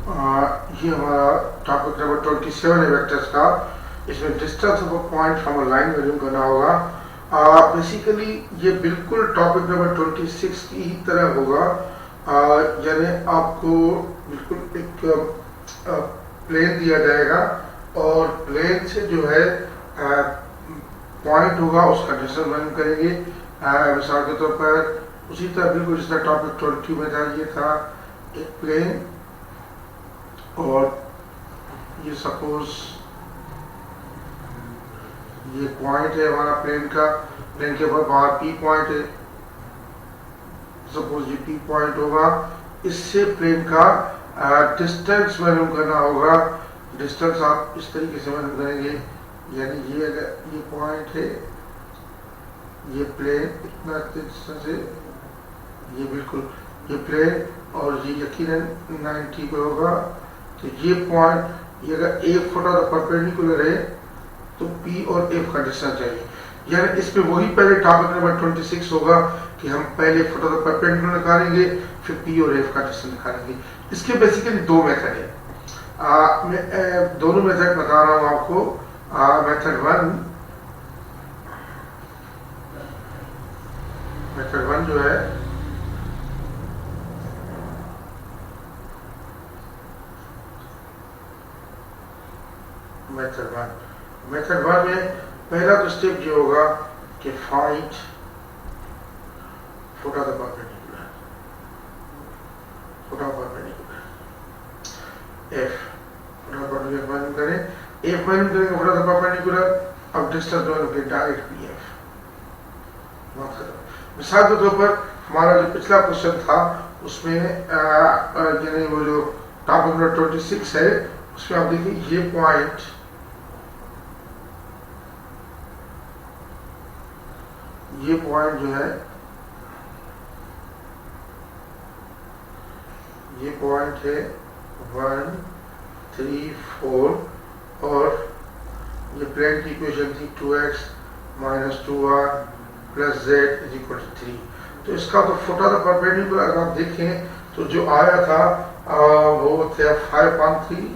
ये हमारा topic number 27 है वेक्टर्स का। इसमें distance of a point from a line value करना होगा। बेसिकली ये बिल्कुल टॉपिक नंबर 26 की ही तरह होगा। यानी आपको बिल्कुल एक प्लेन दिया जाएगा और प्लेन से जो है पॉइंट होगा, उसका डिस्टेंस वैल्यू करेंगे। मिसाल के तौर पर उसी तरह बिल्कुल जिस तरह टॉपिक 20 में था, ये था एक प्लेन और ये सपोज ये पॉइंट है हमारा प्लेन का, प्लेन के ऊपर बाहर पी पॉइंट है। सपोज ये पी पॉइंट होगा, इससे प्लेन का डिस्टेंस मालूम करना होगा। डिस्टेंस आप इस तरीके से मालूम करेंगे, यानी ये अगर ये पॉइंट है, ये प्लेन इतना डिस्टेंस है, ये बिल्कुल ये प्लेन और ये यकीनन 90 पे होगा। तो ये पॉइंट ये अगर एक फुट ऑफ परपेंडिकुलर है तो P और F का डिस्टेंस चाहिए। यानी इसमें वही पहले टॉपिक नंबर 26 होगा कि हम पहले फुट ऑफ परपेंडिकुलर निकालेंगे, फिर P और F का डिस्टेंस निकालेंगे। इसके बेसिकली दो मेथड है। मैं दोनों मेथड बता रहा हूँ आपको। मेथड वन जो है मेथड वन में पहला तो स्टेप ये होगा कि find foot of the perpendicular, F foot of perpendicular मालूम करें। एफ मालूम करेंगे फुट ऑफ द परपेंडिकुलर। अब डिस्टेंस मालूम करें डायरेक्ट पी एफ। मिसाल के तौर पर हमारा जो पिछला क्वेश्चन था उसमें यानी वो जो टॉपिक नंबर 26 है उसमें आप देखिए ये पॉइंट जो है, ये पॉइंट है 1, 3, 4 और ये प्लेन की इक्वेशन थी 2x - 2r + z = 3। तो इसका तो फुट ऑफ द परपेंडिकुलर अगर आप देखें तो जो आया था वो थे 5/3,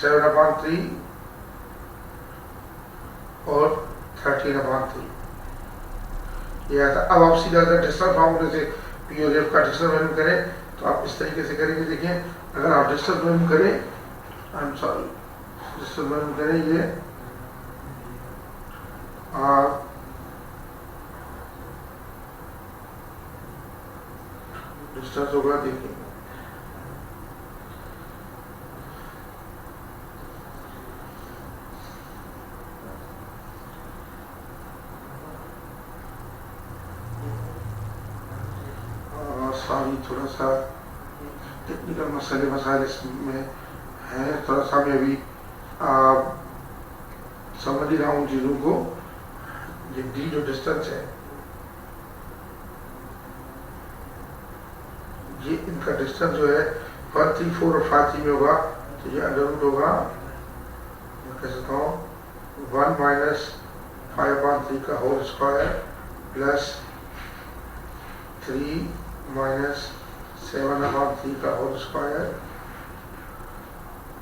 7/3 और 13/3 ये आया था। अब आप सीधा डिस्टेंस फार्मूले से P और F का डिस्टेंस वैल्यू करें तो आप इस तरीके से करेंगे। देखें अगर आप डिस्टेंस वैल्यू करें, डिस्टेंस वैल्यू करें ये डिस्टेंस होगा, देखिए थोड़ा सा टेक्निकल मसाइल इसमें है, थोड़ा सा मैं अभी समझ ही रहा हूँ चीज़ों को। ये डी जो डिस्टेंस है, ये इनका डिस्टेंस जो है 1, 3, 4 और 5 में होगा। तो ये अंडर होगा, मैं कह सकता हूँ 1 - 5/3 का होल स्क्वायर प्लस 3 - 7/3 का होल स्क्वायर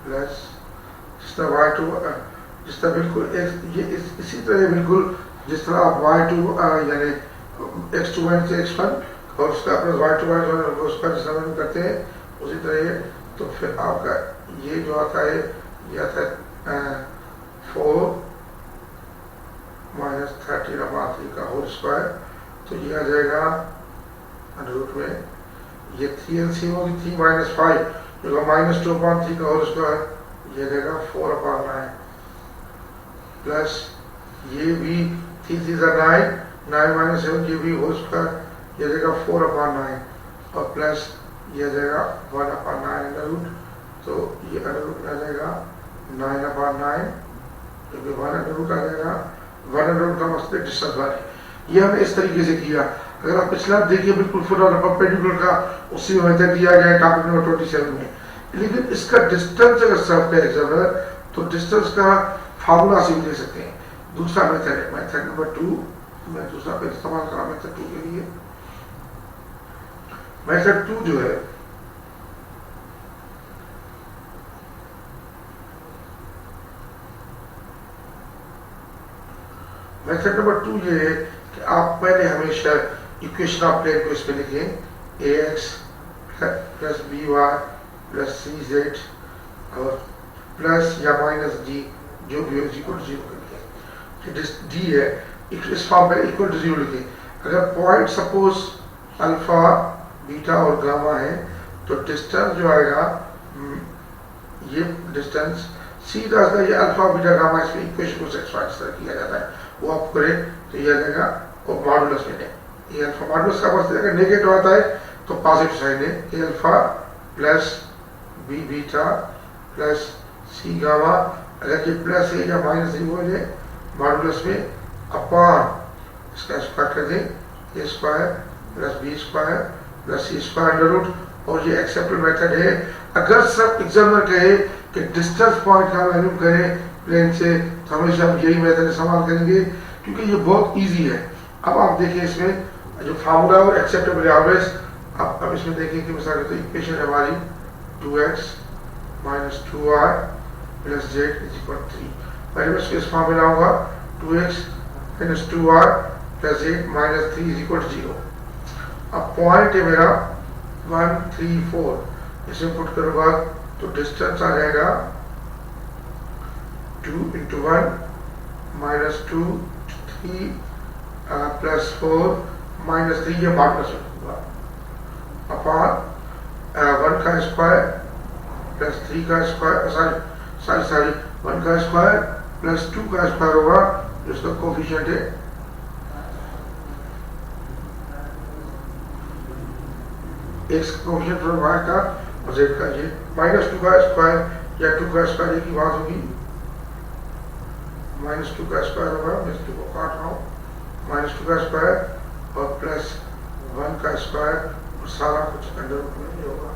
प्लस जिस तरह जिस तरह बिल्कुल ये इसी तरह बिल्कुल जिस तरह आप y2 यानी x2 - x1 और उसका प्लस y2 - उसका जिस करते हैं उसी तरह ये। तो फिर आपका ये जो आता है ये आता है 4 - 13/3 का होल स्क्वायर। तो ये आ जाएगा रूट में ये 3 LCM होगी, 3 - 5 जो -2/3 का होल स्क्वायर, ये देगा 4/9 प्लस ये भी 3 3 9 9 - 7 ये भी होल स्क्वायर, ये देगा 4/9 और प्लस ये देगा 1/9 रूट। तो ये रूट आ जाएगा 9/9 क्योंकि 1 रूट आ जाएगा। 1 रूट का मतलब डिस्टेंस वाले ये हमने इस तरीके से किया। अगर आप पिछला देखिए बिल्कुल फुट ऑफ द परपेंडिकुलर का उसी मेथड दिया गया है टॉपिक नंबर 27 में। लेकिन इसका डिस्टेंस अगर सब का एग्जाम है तो डिस्टेंस का फार्मूला से भी दे सकते हैं। दूसरा मेथड है मेथड नंबर 2, मैं दूसरा पे इस्तेमाल करा मेथड 2 के लिए। मेथड 2 जो है मेथड नंबर 2 ये है कि आप पहले हमेशा इक्वेशन ऑफ प्लेन को इसमें लिखें ax plus by plus cz और प्लस या माइनस d जो भी हो इक्वल टू 0 करिए। d है इस फॉर्म पे इक्वल टू 0 लिखें। अगर पॉइंट सपोज अल्फा बीटा और गामा है तो डिस्टेंस जो आएगा ये डिस्टेंस सीधा सा ये अल्फा बीटा गामा इसमें इक्वेशन को सेटिस्फाई किया जाता है, वो आप करें तो ये आएगा और मॉडुलस में ये अल्फा मॉडुलस का मतलब अगर नेगेटिव आता है तो पॉजिटिव साइन है a alpha plus b beta plus c gamma. अगर ये प्लस है या माइनस है वो है मॉडुलस में अपॉन इसका स्क्वायर कर दें a square plus b square plus c square under root. और ये एक्सेप्टेड मेथड है। अगर सब एग्जामिनर कहे कि डिस्टेंस पॉइंट का वैल्यू करें प्लेन से तो हमेशा हम यही मेथड इस्तेमाल करेंगे क्योंकि ये बहुत इजी है। अब आप देखिए इसमें जो फार्मूला और एक्सेप्टेबल एवरेज अब इसमें देखिए कि मिसाल तो इक्वेशन है हमारी 2x minus 2y plus z is equal 3। पहले मैं इसको इस फॉर्म में लाऊंगा 2x minus 2y plus z minus 3 is equal 0। अब पॉइंट है मेरा 1 3 4 इसमें पुट करूंगा तो डिस्टेंस आ जाएगा 2 into 1 minus 2 3 प्लस 4 माइनस 3 ये मॉडुलस होगा अपॉन 1 का स्क्वायर प्लस 3 का स्क्वायर सॉरी 1 का स्क्वायर प्लस 2 का स्क्वायर होगा जिसका कोफिशिएंट है x कोफिशिएंट फ्रॉम y का और z का ये माइनस 2 का स्क्वायर या 2 का स्क्वायर एक ही बात होगी माइनस 2 का स्क्वायर होगा मैं 2 को काट रहा हूँ माइनस 2 का स्क्वायर और प्लस 1 का स्क्वायर और सारा कुछ अंडर रूट में ही होगा।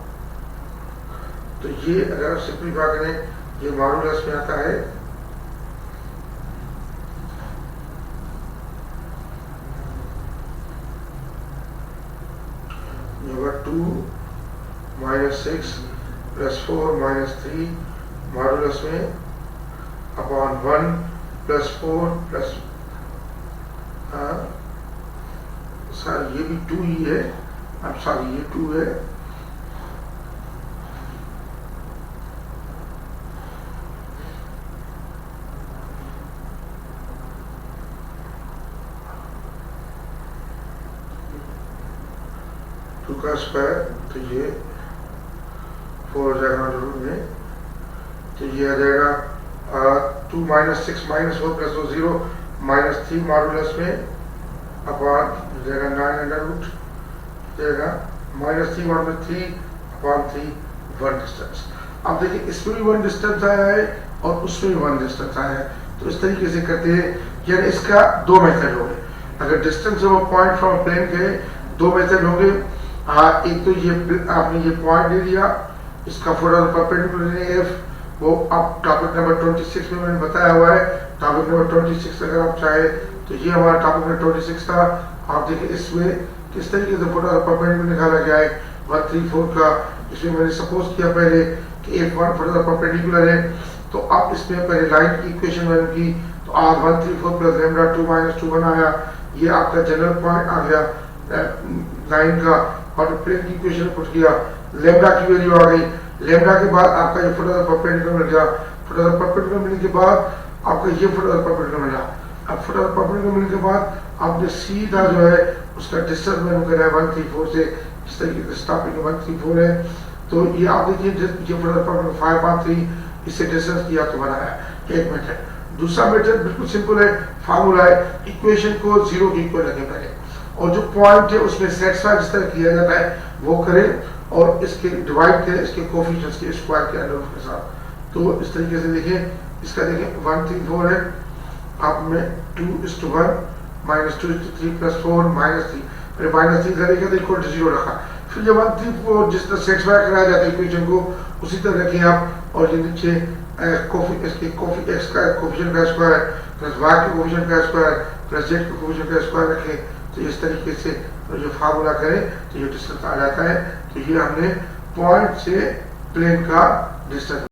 तो ये अगर सिंपलीफाई करें ये मॉडुलस में आता है ये होगा 2 माइनस 6 प्लस 4 माइनस 3 मॉडुलस में अपॉन 1 प्लस 4 प्लस सॉरी ये भी 2 ही है अब सॉरी ये 2 है का स्क्वायर तो ये 4 हो जाएगा रूट में तो ये आ जाएगा 2 minus 6 minus 4 plus 2 0 minus 3 modulus में अपॉन जाएगा 9 अंडर रूट जाएगा माइनस 3 मॉडुलस 3 अपॉन 3 1 डिस्टेंस। अब देखिए इसमें भी 1 डिस्टेंस आया है और उसमें भी 1 डिस्टेंस आया है तो इस तरीके से करते हैं यानी इसका 2 मेथड हो गए। अगर डिस्टेंस वो पॉइंट फ्रॉम प्लेन के 2 मेथड होंगे। हाँ एक तो ये आपने ये पॉइंट ले लिया इसका फोटो परपेंडिकुलर एफ वो आप टॉपिक नंबर 26 में मैंने बताया हुआ है। टॉपिक नंबर 26 अगर आप चाहे तो ये हमारा टॉपिक नंबर 26 था। आप देखिए इसमें किस तरीके से फोटो परपेंडिकुलर निकाला गया है 134 का। इसमें मैंने सपोज किया पहले कि एक वन फोटो परपेंडिकुलर है तो आप इसमें पहले लाइन की इक्वेशन मैंने की तो आर 134 प्लस लैम्डा 2 माइनस 2 बनाया ये आपका जनरल पॉइंट आ गया लाइन का और प्लेन की इक्वेशन पुट किया लैम्डा की वैल्यू आ गई। लैम्डा के बाद आपका ये फोटो परपेंडिकुलर मिल गया। फोटो परपेंडिकुलर मिलने के बाद आपका ये फोटो परपेंडिकुलर मिला। अब फोटो परपेंडिकुलर मिलने के बाद आपने सीधा जो है उसका डिस्टेंस मैंने करा है 134 से इस तरीके से स्टॉपिंग 134 है तो ये आप देखिए ये फोटो परपेंडिकुलर 5.3 इससे डिस्टेंस किया तो बनाया एक मेथड। दूसरा मेथड बिल्कुल सिंपल है फार्मूला है इक्वेशन को 0 के इक्वल रखें पहले और जो पॉइंट है उसमें सेटिस्फाई जिस तरह किया जाता है वो करें और इसके डिवाइड करें इसके कोफिशिएंट्स के स्क्वायर के अंडर के साथ। तो इस तरीके से देखें इसका देखें 134 है आप में 2:1 माइनस 2:3 प्लस 4 माइनस 3 फिर माइनस 3 करेंगे तो इक्वल टू 0 रखा। फिर जब 134 जिस तरह सेटिस्फाई कराया जाता है इक्वेशन को उसी तरह रखें आप और ये नीचे इसके एक्स का कोफिशिएंट का स्क्वायर प्लस वाई के कोफिशिएंट का स्क्वायर प्लस जेड के कोफिशिएंट का स्क्वायर रखें तो इस तरीके से तो जो फार्मूला करें तो ये डिस्टेंस आ जाता है। तो ये हमने पॉइंट से प्लेन का डिस्टेंस